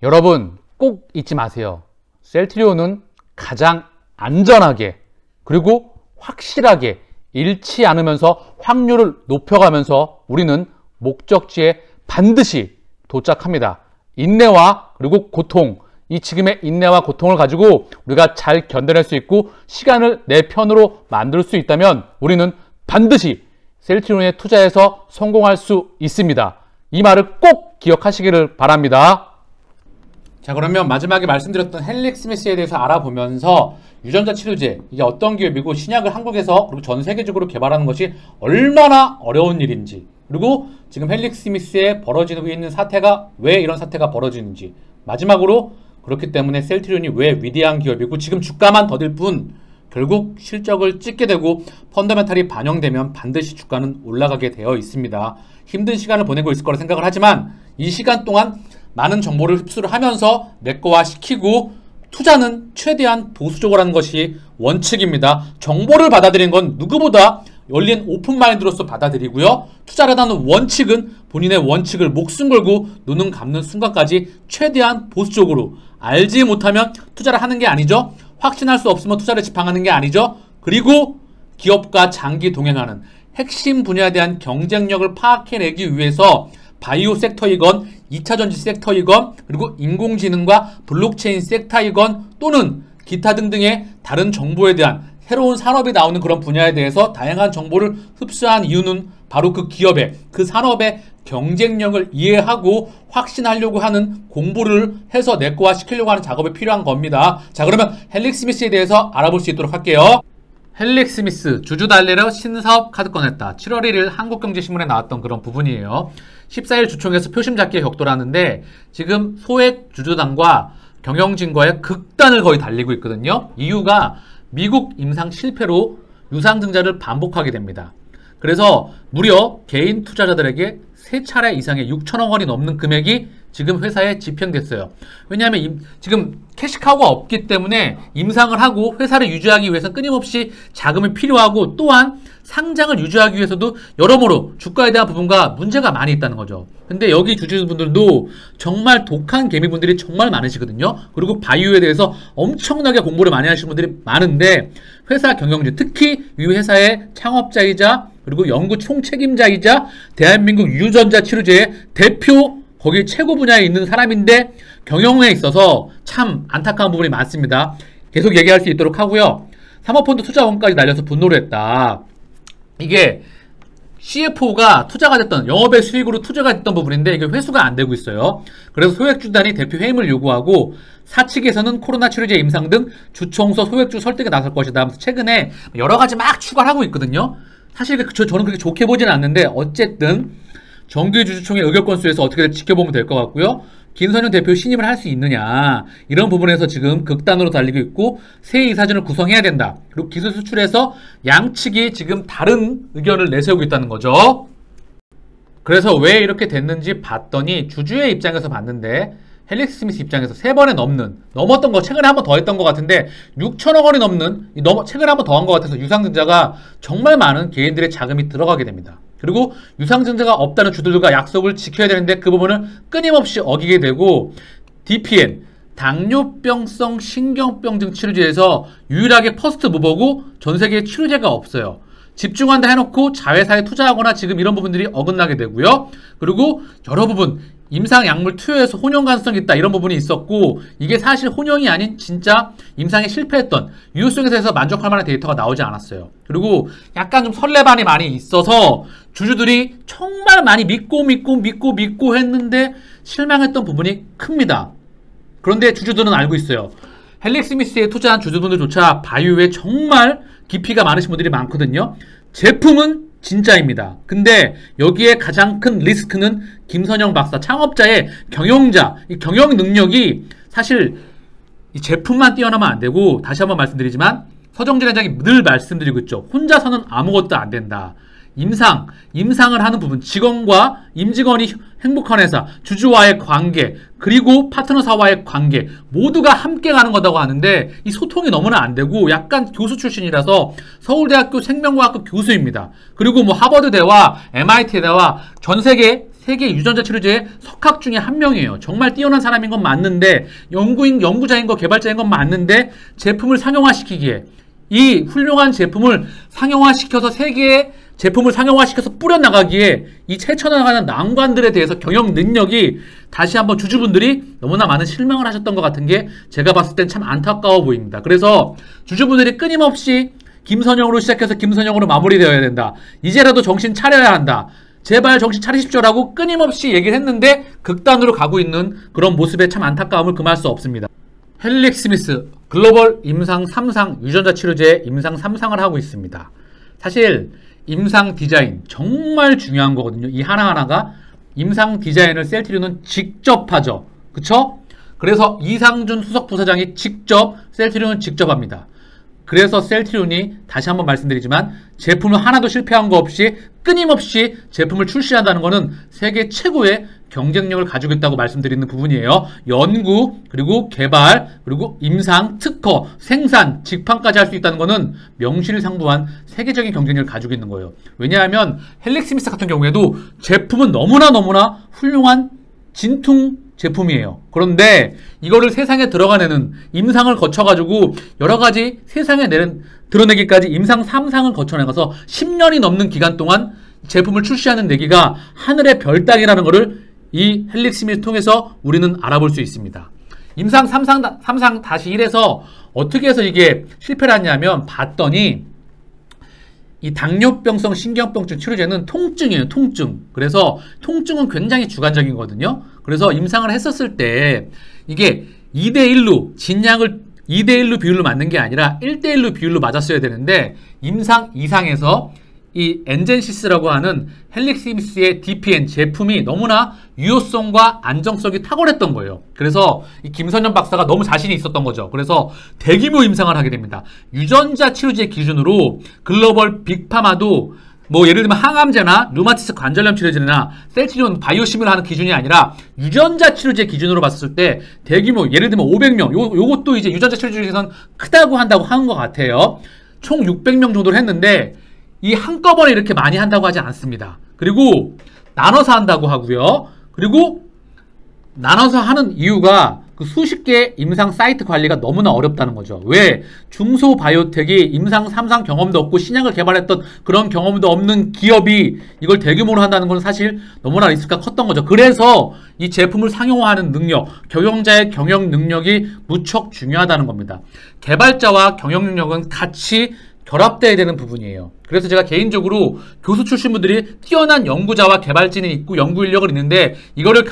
여러분 꼭 잊지 마세요. 셀트리온은 가장 안전하게 그리고 확실하게 잃지 않으면서 확률을 높여가면서 우리는 목적지에 반드시 도착합니다. 인내와 그리고 고통, 이 지금의 인내와 고통을 가지고 우리가 잘 견뎌낼 수 있고 시간을 내 편으로 만들 수 있다면 우리는 반드시 셀트리온에 투자해서 성공할 수 있습니다. 이 말을 꼭 기억하시기를 바랍니다. 자, 그러면 마지막에 말씀드렸던 헬릭 스미스에 대해서 알아보면서 유전자 치료제, 이게 어떤 기업이고 신약을 한국에서 그리고 전 세계적으로 개발하는 것이 얼마나 어려운 일인지, 그리고 지금 헬릭 스미스에 벌어지고 있는 사태가 왜 이런 사태가 벌어지는지, 마지막으로 그렇기 때문에 셀트리온이 왜 위대한 기업이고 지금 주가만 더딜 뿐 결국 실적을 찍게 되고 펀더멘탈이 반영되면 반드시 주가는 올라가게 되어 있습니다. 힘든 시간을 보내고 있을 거라 생각을 하지만 이 시간 동안 많은 정보를 흡수를 하면서 내꺼화시키고 투자는 최대한 보수적으로 하는 것이 원칙입니다. 정보를 받아들이는 건 누구보다 열린 오픈마인드로서 받아들이고요. 투자를 하는 원칙은 본인의 원칙을 목숨 걸고 눈은 감는 순간까지 최대한 보수적으로, 알지 못하면 투자를 하는 게 아니죠. 확신할 수 없으면 투자를 지팡하는 게 아니죠. 그리고 기업과 장기 동행하는 핵심 분야에 대한 경쟁력을 파악해내기 위해서 바이오 섹터이건 2차전지 섹터이건 그리고 인공지능과 블록체인 섹터이건 또는 기타 등등의 다른 정보에 대한 새로운 산업이 나오는 그런 분야에 대해서 다양한 정보를 흡수한 이유는 바로 그 기업의, 그 산업의 경쟁력을 이해하고 확신하려고 하는 공부를 해서 내꺼화 시키려고 하는 작업이 필요한 겁니다. 자, 그러면 헬릭 스미스에 대해서 알아볼 수 있도록 할게요. 헬릭 스미스, 주주 달래러 신사업 카드 꺼냈다. 7월 1일 한국경제신문에 나왔던 그런 부분이에요. 14일 주총에서 표심 잡기에 격돌하는데 지금 소액 주주단과 경영진과의 극단을 거의 달리고 있거든요. 이유가 미국 임상 실패로 유상증자를 반복하게 됩니다. 그래서 무려 개인 투자자들에게 3차례 이상의 6천억 원이 넘는 금액이 지금 회사에 집행됐어요. 왜냐하면 지금 캐시카우가 없기 때문에 임상을 하고 회사를 유지하기 위해서 끊임없이 자금이 필요하고 또한 상장을 유지하기 위해서도 여러모로 주가에 대한 부분과 문제가 많이 있다는 거죠. 근데 여기 주주분들도 정말 독한 개미분들이 정말 많으시거든요. 그리고 바이오에 대해서 엄청나게 공부를 많이 하시는 분들이 많은데 회사 경영진, 특히 이 회사의 창업자이자 그리고 연구 총책임자이자 대한민국 유전자 치료제의 대표 거기 최고 분야에 있는 사람인데 경영에 있어서 참 안타까운 부분이 많습니다. 계속 얘기할 수 있도록 하고요. 사모펀드 투자원까지 날려서 분노를 했다. 이게 CFO가 투자가 됐던, 영업의 수익으로 투자가 됐던 부분인데 이게 회수가 안 되고 있어요. 그래서 소액주단이 대표 해임을 요구하고 사측에서는 코로나 치료제 임상 등 주총서 소액주 설득에 나설 것이다 하면서 최근에 여러 가지 막 추가를 하고 있거든요. 사실 저는 그렇게 좋게 보지는 않는데 어쨌든 정기주주총회 의결 건수에서 어떻게든 지켜보면 될 것 같고요. 김선영 대표 신임을 할 수 있느냐, 이런 부분에서 지금 극단으로 달리고 있고 새 이사진을 구성해야 된다. 그리고 기술 수출에서 양측이 지금 다른 의견을 내세우고 있다는 거죠. 그래서 왜 이렇게 됐는지 봤더니 주주의 입장에서 봤는데 헬릭 스미스 입장에서 3번에 넘었던 거, 최근에 한 번 더 했던 것 같은데 6천억 원이 넘는, 최근에 한 번 더 한 것 같아서 유상증자가 정말 많은 개인들의 자금이 들어가게 됩니다. 그리고 유상증자가 없다는 주들과 약속을 지켜야 되는데 그 부분을 끊임없이 어기게 되고 DPN, 당뇨병성 신경병증 치료제에서 유일하게 퍼스트 무버고 전 세계에 치료제가 없어요. 집중한다 해놓고 자회사에 투자하거나 지금 이런 부분들이 어긋나게 되고요. 그리고 여러 부분 임상 약물 투여에서 혼용 가능성이 있다, 이런 부분이 있었고 이게 사실 혼용이 아닌 진짜 임상에 실패했던 유효성에서 만족할 만한 데이터가 나오지 않았어요. 그리고 약간 좀 설레반이 많이 있어서 주주들이 정말 많이 믿고 했는데 실망했던 부분이 큽니다. 그런데 주주들은 알고 있어요. 헬릭 스미스에 투자한 주주분들조차 바이오에 정말 깊이가 많으신 분들이 많거든요. 제품은 진짜입니다. 근데 여기에 가장 큰 리스크는 김선영 박사, 창업자의 경영자, 이 경영 능력이 사실 이 제품만 뛰어나면 안 되고, 다시 한번 말씀드리지만 서정진 회장이 늘 말씀드리고 있죠. 혼자서는 아무것도 안 된다. 임상을 하는 부분, 직원과 임직원이 행복한 회사, 주주와의 관계, 그리고 파트너사와의 관계 모두가 함께 가는 거라고 하는데 이 소통이 너무나 안 되고, 약간 교수 출신이라서 서울대학교 생명과학부 교수입니다. 그리고 뭐 하버드대와 MIT대와 전 세계 세계 유전자 치료제의 석학 중에 한 명이에요. 정말 뛰어난 사람인 건 맞는데, 연구자인 거, 개발자인 건 맞는데, 제품을 상용화시키기에, 이 훌륭한 제품을 상용화시켜서 세계에 제품을 상용화시켜서 뿌려나가기에 이 헤쳐나가는 난관들에 대해서 경영 능력이 다시 한번 주주분들이 너무나 많은 실망을 하셨던 것 같은 게 제가 봤을 땐 참 안타까워 보입니다. 그래서 주주분들이 끊임없이 김선영으로 시작해서 김선영으로 마무리되어야 된다. 이제라도 정신 차려야 한다. 제발 정신 차리십시오라고 끊임없이 얘기를 했는데 극단으로 가고 있는 그런 모습에 참 안타까움을 금할 수 없습니다. 헬릭 스미스 글로벌 임상 3상 유전자 치료제의 임상 3상을 하고 있습니다. 사실 임상 디자인 정말 중요한 거거든요. 이 하나하나가 임상 디자인을 셀트리온은 직접 하죠. 그쵸? 그래서 이상준 수석 부사장이 직접 셀트리온은 직접 합니다. 그래서 셀트리온이 다시 한번 말씀드리지만 제품을 하나도 실패한 거 없이 끊임없이 제품을 출시한다는 것은 세계 최고의 경쟁력을 가지고 있다고 말씀드리는 부분이에요. 연구, 그리고 개발, 그리고 임상, 특허, 생산, 직판까지 할 수 있다는 것은 명실상부한 세계적인 경쟁력을 가지고 있는 거예요. 왜냐하면 헬릭 스미스 같은 경우에도 제품은 너무나 훌륭한 진퉁 제품이에요. 그런데 이거를 세상에 드러가내는 임상을 거쳐가지고 여러가지 세상에 드러내기까지 임상 3상을 거쳐나가서 10년이 넘는 기간 동안 제품을 출시하는 내기가 하늘의 별 따기라는 것을 이 헬릭 스미스 통해서 우리는 알아볼 수 있습니다. 임상 3상 다시 1에서 어떻게 해서 이게 실패를 했냐면 봤더니 이 당뇨병성 신경병증 치료제는 통증이에요. 통증. 그래서 통증은 굉장히 주관적이거든요. 그래서 임상을 했었을 때 이게 2대1로 진약을 2대1로 비율로 맞는 게 아니라 1대1로 비율로 맞았어야 되는데 임상 2상에서 이 엔젠시스라고 하는 헬릭 스미스의 DPN 제품이 너무나 유효성과 안정성이 탁월했던 거예요. 그래서 이 김선영 박사가 너무 자신이 있었던 거죠. 그래서 대규모 임상을 하게 됩니다. 유전자 치료제 기준으로 글로벌 빅파마도 뭐 예를 들면 항암제나 류마티스 관절염 치료제나 셀트리온 바이오시밀 하는 기준이 아니라 유전자 치료제 기준으로 봤을 때 대규모 예를 들면 500명 요것도 이제 유전자 치료제에서는 크다고 한다고 하는 것 같아요. 총 600명 정도를 했는데 이 한꺼번에 이렇게 많이 한다고 하지 않습니다. 그리고 나눠서 한다고 하고요. 그리고 나눠서 하는 이유가 그 수십 개의 임상 사이트 관리가 너무나 어렵다는 거죠. 왜? 중소바이오텍이 임상 3상 경험도 없고 신약을 개발했던 그런 경험도 없는 기업이 이걸 대규모로 한다는 건 사실 너무나 리스크가 컸던 거죠. 그래서 이 제품을 상용화하는 능력, 경영자의 경영 능력이 무척 중요하다는 겁니다. 개발자와 경영 능력은 같이 결합돼야 되는 부분이에요. 그래서 제가 개인적으로 교수 출신 분들이 뛰어난 연구자와 개발진이 있고 연구 인력을 있는데 이거를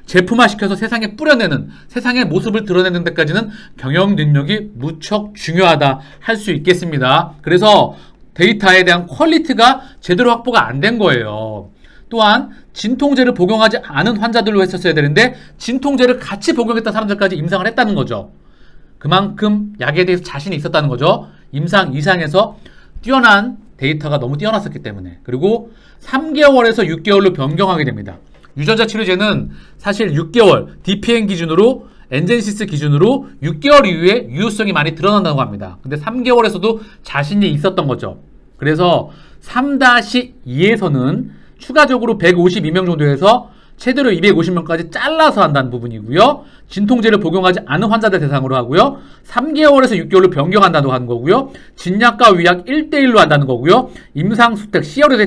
제품화시켜서 세상에 뿌려내는, 세상의 모습을 드러내는 데까지는 경영 능력이 무척 중요하다 할 수 있겠습니다. 그래서 데이터에 대한 퀄리티가 제대로 확보가 안 된 거예요. 또한 진통제를 복용하지 않은 환자들로 했었어야 되는데 진통제를 같이 복용했던 사람들까지 임상을 했다는 거죠. 그만큼 약에 대해서 자신이 있었다는 거죠. 임상 이상에서 뛰어난 데이터가 너무 뛰어났었기 때문에. 그리고 3개월에서 6개월로 변경하게 됩니다. 유전자 치료제는 사실 6개월 DPN 기준으로 엔젠시스 기준으로 6개월 이후에 유효성이 많이 드러난다고 합니다. 근데 3개월에서도 자신이 있었던 거죠. 그래서 3-2에서는 추가적으로 152명 정도 해서 최대로 250명까지 잘라서 한다는 부분이고요. 진통제를 복용하지 않은 환자들 대상으로 하고요. 3개월에서 6개월로 변경한다고 하는 거고요. 진약과 위약 1대1로 한다는 거고요. 임상수택 CRO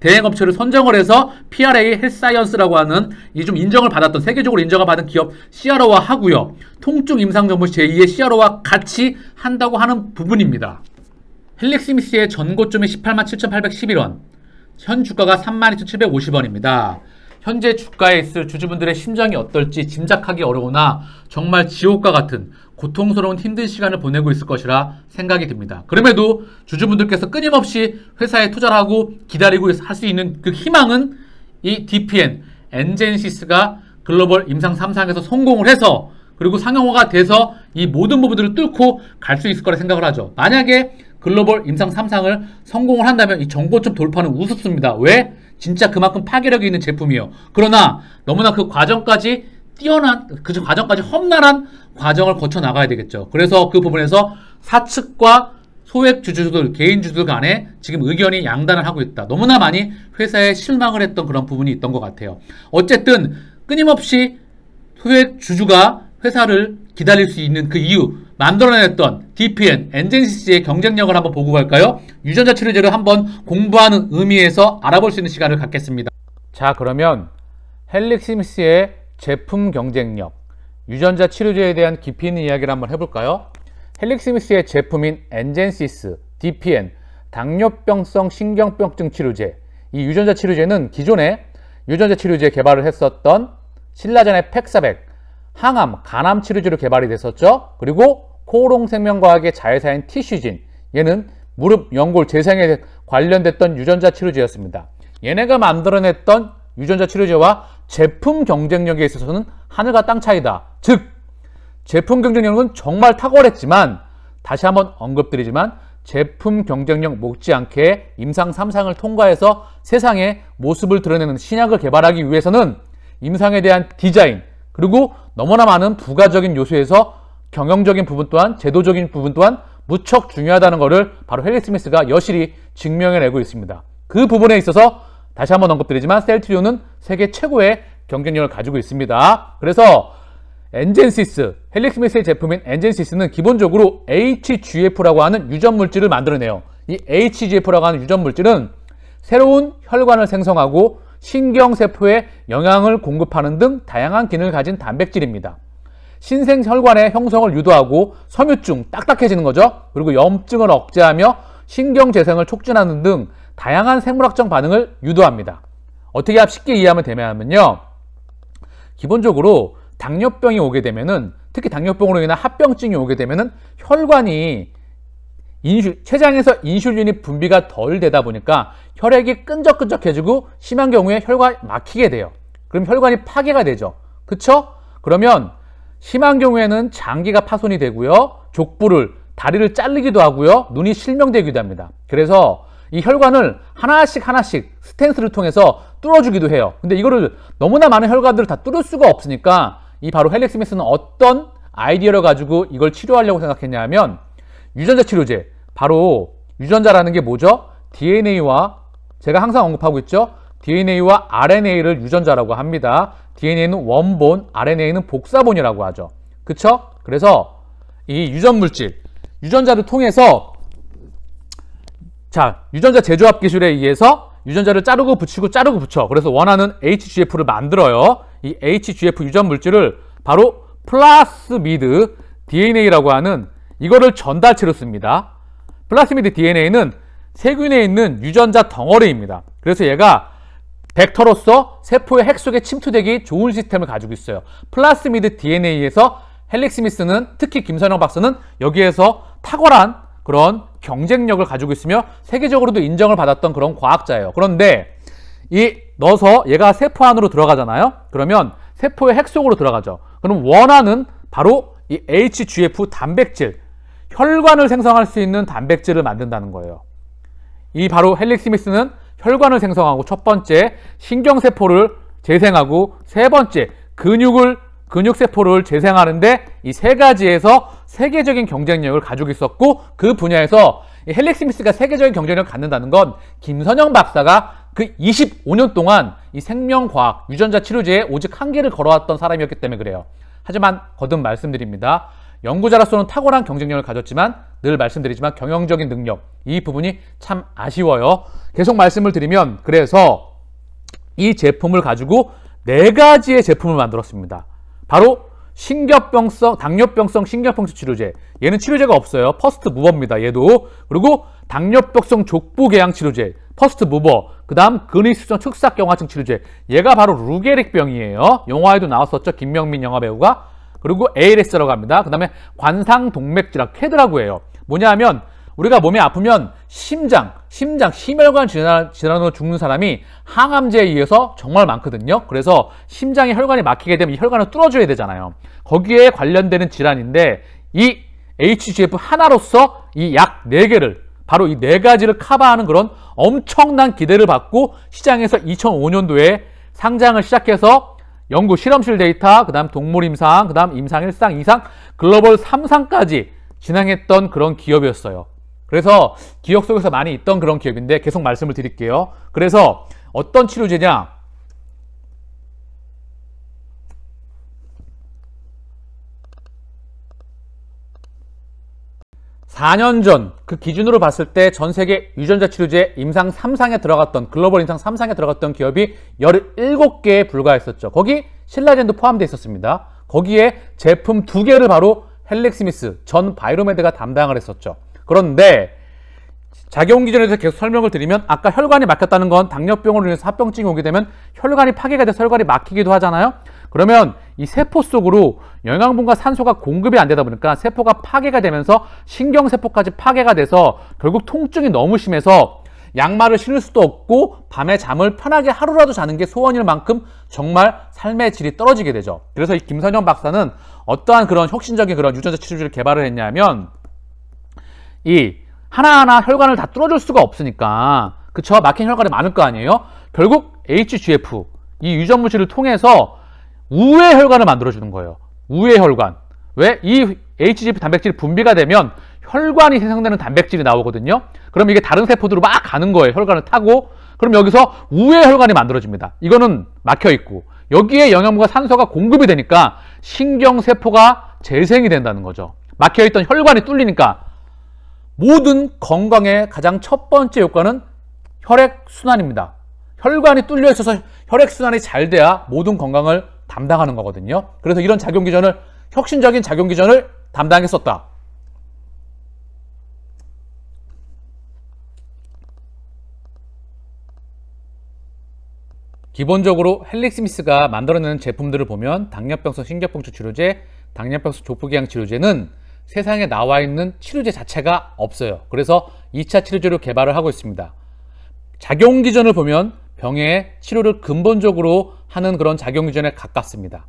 대행업체를 선정을 해서 PRA 헬스사이언스라고 하는 이 좀 인정을 받았던 세계적으로 인정을 받은 기업 CRO와 하고요. 통증 임상정보 제2의 CRO와 같이 한다고 하는 부분입니다. 헬릭 스미스의 전고점이 187,811원, 현 주가가 32,750원입니다. 현재 주가에 있을 주주분들의 심정이 어떨지 짐작하기 어려우나 정말 지옥과 같은 고통스러운 힘든 시간을 보내고 있을 것이라 생각이 듭니다. 그럼에도 주주분들께서 끊임없이 회사에 투자를 하고 기다리고 할 수 있는 그 희망은 이 DPN, 엔젠시스가 글로벌 임상 3상에서 성공을 해서 그리고 상용화가 돼서 이 모든 부분들을 뚫고 갈 수 있을 거라 생각을 하죠. 만약에 글로벌 임상 3상을 성공을 한다면 이 정고점 돌파는 우습습니다. 왜? 진짜 그만큼 파괴력이 있는 제품이에요. 그러나 너무나 그 과정까지 뛰어난, 그 과정까지 험난한 과정을 거쳐 나가야 되겠죠. 그래서 그 부분에서 사측과 소액 주주들, 개인 주주들 간에 지금 의견이 양단을 하고 있다. 너무나 많이 회사에 실망을 했던 그런 부분이 있던 것 같아요. 어쨌든 끊임없이 소액 주주가 회사를 기다릴 수 있는 그 이유, 만들어냈던 DPN, 엔젠시스의 경쟁력을 한번 보고 갈까요? 유전자 치료제를 한번 공부하는 의미에서 알아볼 수 있는 시간을 갖겠습니다. 자, 그러면 헬릭시미스의 제품 경쟁력, 유전자 치료제에 대한 깊이 있는 이야기를 한번 해볼까요? 헬릭시미스의 제품인 엔젠시스, DPN, 당뇨병성 신경병증 치료제, 이 유전자 치료제는 기존에 유전자 치료제 개발을 했었던 신라젠의 팩사백, 항암, 간암 치료제로 개발이 됐었죠. 그리고 코오롱생명과학의 자회사인 티슈진, 얘는 무릎 연골 재생에 관련됐던 유전자 치료제였습니다. 얘네가 만들어냈던 유전자 치료제와 제품 경쟁력에 있어서는 하늘과 땅 차이다. 즉, 제품 경쟁력은 정말 탁월했지만, 다시 한번 언급드리지만 제품 경쟁력 못지않게 임상 3상을 통과해서 세상에 모습을 드러내는 신약을 개발하기 위해서는 임상에 대한 디자인, 그리고 너무나 많은 부가적인 요소에서 경영적인 부분 또한, 제도적인 부분 또한 무척 중요하다는 것을 바로 헬릭시미스가 여실히 증명해내고 있습니다. 그 부분에 있어서 다시 한번 언급드리지만 셀트리온은 세계 최고의 경쟁력을 가지고 있습니다. 그래서 엔젠시스, 헬릭시미스의 제품인 엔젠시스는 기본적으로 HGF라고 하는 유전 물질을 만들어내요. 이 HGF라고 하는 유전 물질은 새로운 혈관을 생성하고 신경세포에 영양을 공급하는 등 다양한 기능을 가진 단백질입니다. 신생혈관의 형성을 유도하고 섬유증, 딱딱해지는 거죠. 그리고 염증을 억제하며 신경재생을 촉진하는 등 다양한 생물학적 반응을 유도합니다. 어떻게 쉽게 이해하면 되냐면요, 기본적으로 당뇨병이 오게 되면은, 특히 당뇨병으로 인한 합병증이 오게 되면은 혈관이 췌장에서 인슐린이 분비가 덜 되다 보니까 혈액이 끈적끈적해지고 심한 경우에 혈관이 막히게 돼요. 그럼 혈관이 파괴가 되죠. 그쵸? 그러면 심한 경우에는 장기가 파손이 되고요, 족부를, 다리를 자르기도 하고요, 눈이 실명되기도 합니다. 그래서 이 혈관을 하나씩 스텐스를 통해서 뚫어주기도 해요. 근데 이거를 너무나 많은 혈관들을 다 뚫을 수가 없으니까 이 바로 헬릭시미스는 어떤 아이디어를 가지고 이걸 치료하려고 생각했냐 하면, 유전자 치료제, 바로 유전자라는 게 뭐죠? DNA와, 제가 항상 언급하고 있죠, DNA와 RNA를 유전자라고 합니다. DNA는 원본, RNA는 복사본이라고 하죠. 그쵸? 그래서 이 유전물질, 유전자를 통해서, 자, 유전자 재조합 기술에 의해서 유전자를 자르고 붙여. 그래서 원하는 HGF를 만들어요. 이 HGF 유전 물질을 바로 플라스미드 DNA라고 하는 이거를 전달체로 씁니다. 플라스미드 DNA는 세균에 있는 유전자 덩어리입니다. 그래서 얘가 벡터로서 세포의 핵 속에 침투되기 좋은 시스템을 가지고 있어요. 플라스미드 DNA에서 헬릭시미스는, 특히 김선영 박사는 여기에서 탁월한 그런 경쟁력을 가지고 있으며 세계적으로도 인정을 받았던 그런 과학자예요. 그런데 이 넣어서 얘가 세포 안으로 들어가잖아요. 그러면 세포의 핵 속으로 들어가죠. 그럼 원하는 바로 이 HGF 단백질, 혈관을 생성할 수 있는 단백질을 만든다는 거예요. 이 바로 헬릭시미스는 혈관을 생성하고, 첫 번째 신경세포를 재생하고, 세 번째 근육세포를 재생하는데 이 세 가지에서 세계적인 경쟁력을 가지고 있었고, 그 분야에서 이 헬릭시미스가 세계적인 경쟁력을 갖는다는 건 김선영 박사가 그 25년 동안 이 생명과학, 유전자 치료제에 오직 한계를 걸어왔던 사람이었기 때문에 그래요. 하지만 거듭 말씀드립니다. 연구자로서는 탁월한 경쟁력을 가졌지만, 늘 말씀드리지만 경영적인 능력, 이 부분이 참 아쉬워요. 계속 말씀을 드리면, 그래서 이 제품을 가지고 4가지의 제품을 만들었습니다. 바로 당뇨병성 신경병증 치료제, 얘는 치료제가 없어요. 퍼스트 무버입니다. 얘도. 그리고 당뇨병성 족부궤양 치료제, 퍼스트 무버. 그 다음 근위습성 축삭경화증 치료제, 얘가 바로 루게릭병이에요. 영화에도 나왔었죠, 김명민 영화배우가. 그리고 ALS라고 합니다. 그 다음에 관상동맥질환, 쾌드라고 해요. 뭐냐 하면, 우리가 몸이 아프면 심혈관 질환으로 죽는 사람이 항암제에 의해서 정말 많거든요. 그래서 심장에 혈관이 막히게 되면 이 혈관을 뚫어줘야 되잖아요. 거기에 관련되는 질환인데, 이 HGF 하나로서 이 약 4개를, 바로 이 4가지를 커버하는 그런 엄청난 기대를 받고 시장에서 2005년도에 상장을 시작해서 연구 실험실 데이터, 그 다음 동물 임상, 그 다음 임상 1상, 2상, 글로벌 3상까지 진행했던 그런 기업이었어요. 그래서 기억 속에서 많이 있던 그런 기업인데 계속 말씀을 드릴게요. 그래서 어떤 치료제냐? 4년 전 그 기준으로 봤을 때 전 세계 유전자 치료제 임상 3상에 들어갔던, 글로벌 임상 3상에 들어갔던 기업이 17개에 불과했었죠. 거기 신라젠도 포함되어 있었습니다. 거기에 제품 2개를 바로 헬릭스미스, 전 바이로메드가 담당을 했었죠. 그런데 작용 기전에 대해서 계속 설명을 드리면, 아까 혈관이 막혔다는 건 당뇨병으로 인해서 합병증이 오게 되면 혈관이 파괴가 돼서 혈관이 막히기도 하잖아요. 그러면 이 세포 속으로 영양분과 산소가 공급이 안 되다 보니까 세포가 파괴가 되면서 신경세포까지 파괴가 돼서 결국 통증이 너무 심해서 양말을 신을 수도 없고 밤에 잠을 편하게 하루라도 자는 게 소원일 만큼 정말 삶의 질이 떨어지게 되죠. 그래서 이 김선영 박사는 어떠한 그런 혁신적인 그런 유전자 치료제를 개발을 했냐면, 이 하나하나 혈관을 다 뚫어줄 수가 없으니까, 그쵸? 막힌 혈관이 많을 거 아니에요? 결국 HGF, 이 유전물질을 통해서 우회 혈관을 만들어주는 거예요. 우회 혈관. 왜? 이 HGF 단백질이 분비가 되면 혈관이 생성되는 단백질이 나오거든요. 그럼 이게 다른 세포들로 막 가는 거예요. 혈관을 타고. 그럼 여기서 우회 혈관이 만들어집니다. 이거는 막혀있고, 여기에 영양분과 산소가 공급이 되니까 신경세포가 재생이 된다는 거죠. 막혀있던 혈관이 뚫리니까. 모든 건강의 가장 첫 번째 효과는 혈액순환입니다. 혈관이 뚫려 있어서 혈액순환이 잘 돼야 모든 건강을 담당하는 거거든요. 그래서 이런 작용기전을, 혁신적인 작용기전을 담당했었다. 기본적으로 헬릭스미스가 만들어내는 제품들을 보면 당뇨병성 신경통증 치료제, 당뇨병성 족부궤양 치료제는 세상에 나와 있는 치료제 자체가 없어요. 그래서 2차 치료제로 개발을 하고 있습니다. 작용기전을 보면 병의 치료를 근본적으로 하는 그런 작용기전에 가깝습니다.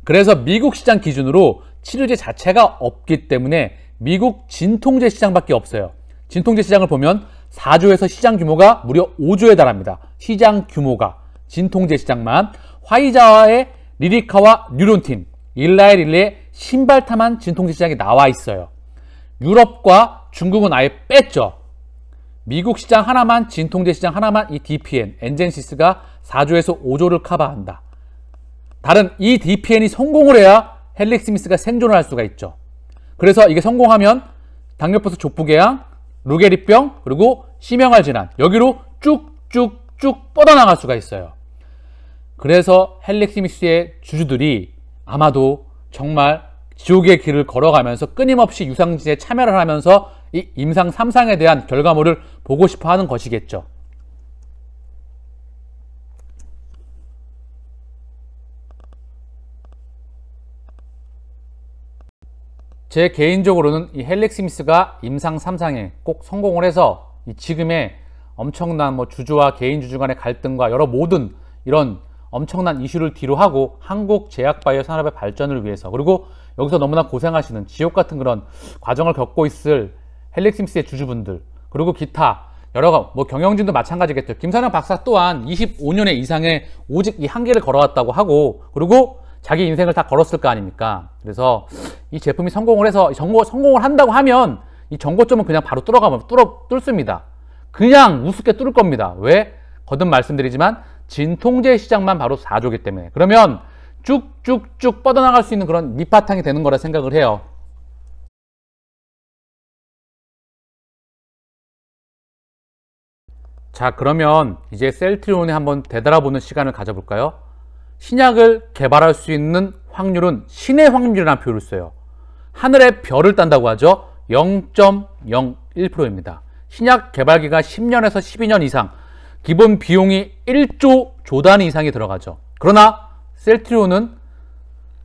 그래서 미국 시장 기준으로 치료제 자체가 없기 때문에 미국 진통제 시장밖에 없어요. 진통제 시장을 보면 4조에서 시장 규모가 무려 5조에 달합니다. 시장 규모가. 진통제 시장만. 화이자와의 리리카와 뉴론틴, 일라의 릴레의 신발탐한 진통제 시장이 나와 있어요. 유럽과 중국은 아예 뺐죠. 미국 시장 하나만, 진통제 시장 하나만 이 DPN, 엔젠시스가 4조에서 5조를 커버한다. 다른 이 DPN이 성공을 해야 헬릭스미스가 생존을 할 수가 있죠. 그래서 이게 성공하면 당뇨병성 족부궤양, 루게리병, 그리고 심형알 질환, 여기로 쭉쭉쭉 뻗어나갈 수가 있어요. 그래서 헬릭스미스의 주주들이 아마도 정말 지옥의 길을 걸어가면서 끊임없이 유상진에 참여를 하면서 이 임상 3상에 대한 결과물을 보고 싶어 하는 것이겠죠. 제 개인적으로는 이 헬릭스미스가 임상 3상에 꼭 성공을 해서 이 지금의 엄청난 주주와 개인 주주 간의 갈등과 여러 모든 이런 엄청난 이슈를 뒤로하고 한국 제약바이오 산업의 발전을 위해서, 그리고 여기서 너무나 고생하시는 지옥 같은 그런 과정을 겪고 있을 헬릭스미스의 주주분들, 그리고 기타 여러 경영진도 마찬가지겠죠. 김선영 박사 또한 25년의 이상의 오직 이 한계를 걸어왔다고 하고, 그리고 자기 인생을 다 걸었을 거 아닙니까? 그래서 이 제품이 성공을 해서 성공을 한다고 하면 이 정고점은 그냥 바로 뚫습니다. 그냥 우습게 뚫을 겁니다. 왜? 거듭 말씀드리지만 진통제 시장만 바로 4조기 때문에. 그러면 쭉쭉쭉 뻗어나갈 수 있는 그런 밑바탕이 되는 거라 생각을 해요. 자, 그러면 이제 셀트리온에 한번 되돌아보는 시간을 가져볼까요? 신약을 개발할 수 있는 확률은 신의 확률이라는 표현을 써요. 하늘의 별을 딴다고 하죠. 0.01%입니다. 신약 개발기가 10년에서 12년 이상, 기본 비용이 1조 조단위 이상이 들어가죠. 그러나 셀트리온은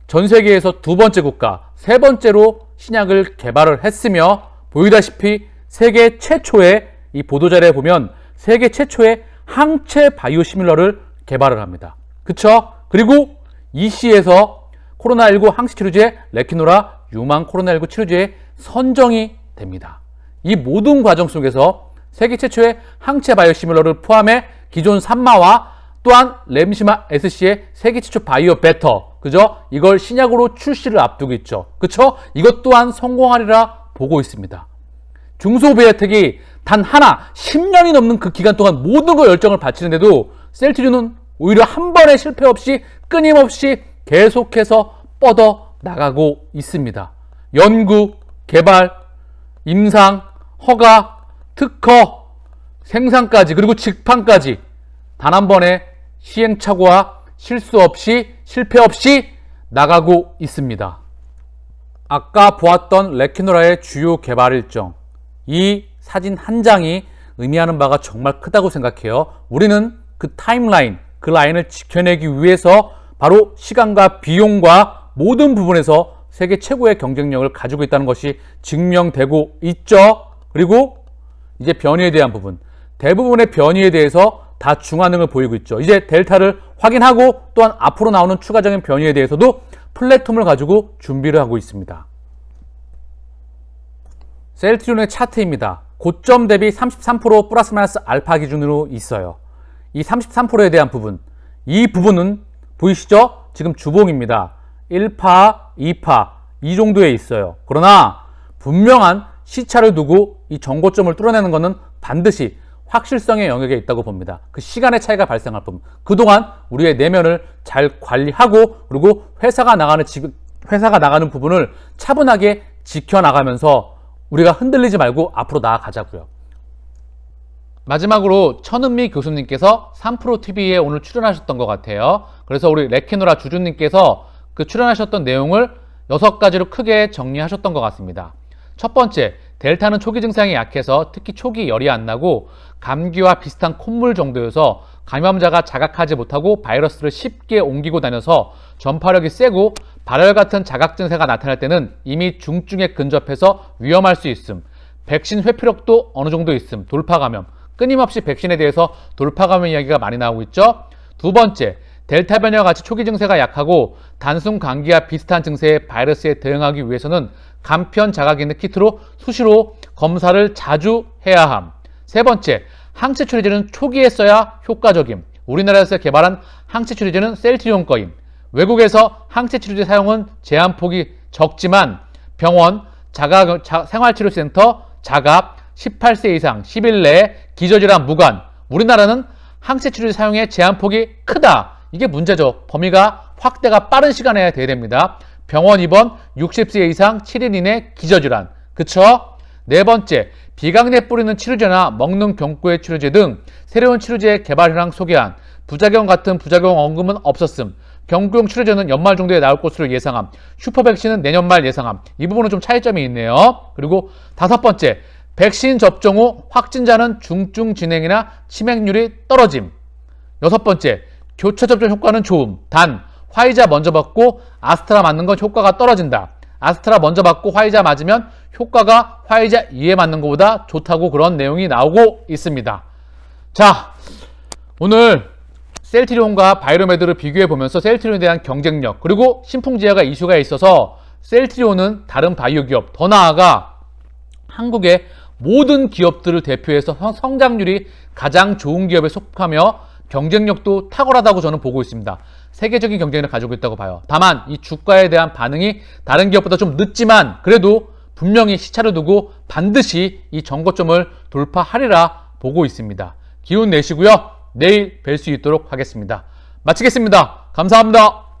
전 세계에서 두 번째 국가, 세 번째로 신약을 개발을 했으며, 보이다시피 세계 최초의, 이 보도자료에 보면 세계 최초의 항체 바이오 시뮬러를 개발을 합니다. 그쵸? 그리고 EC에서 코로나19 항체 치료제 레키노라 유망 코로나19 치료제에 선정이 됩니다. 이 모든 과정 속에서 세계 최초의 항체 바이오 시뮬러를 포함해 기존 산마와 또한 렘시마 SC의 세계 최초 바이오 베터, 그죠? 이걸 신약으로 출시를 앞두고 있죠. 그쵸? 이것 또한 성공하리라 보고 있습니다. 중소비아텍이 단 하나 10년이 넘는 그 기간 동안 모든 걸 열정을 바치는데도 셀트리온은 오히려 한 번의 실패 없이 끊임없이 계속해서 뻗어 나가고 있습니다. 연구, 개발, 임상, 허가, 특허, 생산까지 그리고 직판까지 단 한 번의 시행착오와 실수 없이 실패 없이 나가고 있습니다. 아까 보았던 레퀴노라의 주요 개발 일정, 이 사진 한 장이 의미하는 바가 정말 크다고 생각해요. 우리는 그 타임라인, 그 라인을 지켜내기 위해서 바로 시간과 비용과 모든 부분에서 세계 최고의 경쟁력을 가지고 있다는 것이 증명되고 있죠. 그리고 이제 변이에 대한 부분, 대부분의 변이에 대해서 다 중화능을 보이고 있죠. 이제 델타를 확인하고 또한 앞으로 나오는 추가적인 변이에 대해서도 플랫폼을 가지고 준비를 하고 있습니다. 셀트리온의 차트입니다. 고점 대비 33% 플러스 마이너스 알파 기준으로 있어요. 이 33%에 대한 부분, 이 부분은 보이시죠? 지금 주봉입니다. 1파, 2파 이 정도에 있어요. 그러나 분명한 시차를 두고 이 정고점을 뚫어내는 것은 반드시 확실성의 영역에 있다고 봅니다. 그 시간의 차이가 발생할 뿐. 그동안 우리의 내면을 잘 관리하고 그리고 회사가 나가는 부분을 차분하게 지켜나가면서 우리가 흔들리지 말고 앞으로 나아가자고요. 마지막으로 천은미 교수님께서 3프로TV에 오늘 출연하셨던 것 같아요. 그래서 우리 레퀴노라 주주님께서 그 출연하셨던 내용을 6가지로 크게 정리하셨던 것 같습니다. 첫 번째, 델타는 초기 증상이 약해서 특히 초기 열이 안 나고 감기와 비슷한 콧물 정도여서 감염자가 자각하지 못하고 바이러스를 쉽게 옮기고 다녀서 전파력이 세고 발열 같은 자각 증세가 나타날 때는 이미 중증에 근접해서 위험할 수 있음. 백신 회피력도 어느 정도 있음. 돌파 감염. 끊임없이 백신에 대해서 돌파 감염 이야기가 많이 나오고 있죠. 두 번째, 델타 변이와 같이 초기 증세가 약하고 단순 감기와 비슷한 증세의 바이러스에 대응하기 위해서는 간편 자각 있는 키트로 수시로 검사를 자주 해야 함. 세 번째, 항체 처리제는 초기에 써야 효과적임. 우리나라에서 개발한 항체 처리제는 셀트리온 거임. 외국에서 항체 치료제 사용은 제한폭이 적지만 병원, 생활치료센터, 자갑, 18세 이상, 10일 내에 기저질환 무관. 우리나라는 항체 치료제 사용의 제한폭이 크다. 이게 문제죠. 범위가 확대가 빠른 시간에 돼야 됩니다. 병원 입원, 60세 이상, 7일 이내 기저질환. 그쵸? 네 번째, 비강내 뿌리는 치료제나 먹는 경구의 치료제 등 새로운 치료제 개발 현황 소개한 부작용 같은 부작용 언급은 없었음. 경구용 치료제는 연말 정도에 나올 것으로 예상함. 슈퍼백신은 내년 말 예상함. 이 부분은 좀 차이점이 있네요. 그리고 다섯 번째, 백신 접종 후 확진자는 중증 진행이나 치명률이 떨어짐. 여섯 번째, 교차 접종 효과는 좋음. 단 화이자 먼저 받고 아스트라 맞는 건 효과가 떨어진다. 아스트라 먼저 받고 화이자 맞으면 효과가 화이자 이후에 맞는 것보다 좋다고 그런 내용이 나오고 있습니다. 자, 오늘 셀트리온과 바이로메드를 비교해 보면서 셀트리온에 대한 경쟁력 그리고 신풍지하가 이슈가 있어서 셀트리온은 다른 바이오 기업, 더 나아가 한국의 모든 기업들을 대표해서 성장률이 가장 좋은 기업에 속하며 경쟁력도 탁월하다고 저는 보고 있습니다. 세계적인 경쟁력을 가지고 있다고 봐요. 다만 이 주가에 대한 반응이 다른 기업보다 좀 늦지만 그래도 분명히 시차를 두고 반드시 이 정고점을 돌파하리라 보고 있습니다. 기운 내시고요. 내일 뵐 수 있도록 하겠습니다. 마치겠습니다. 감사합니다.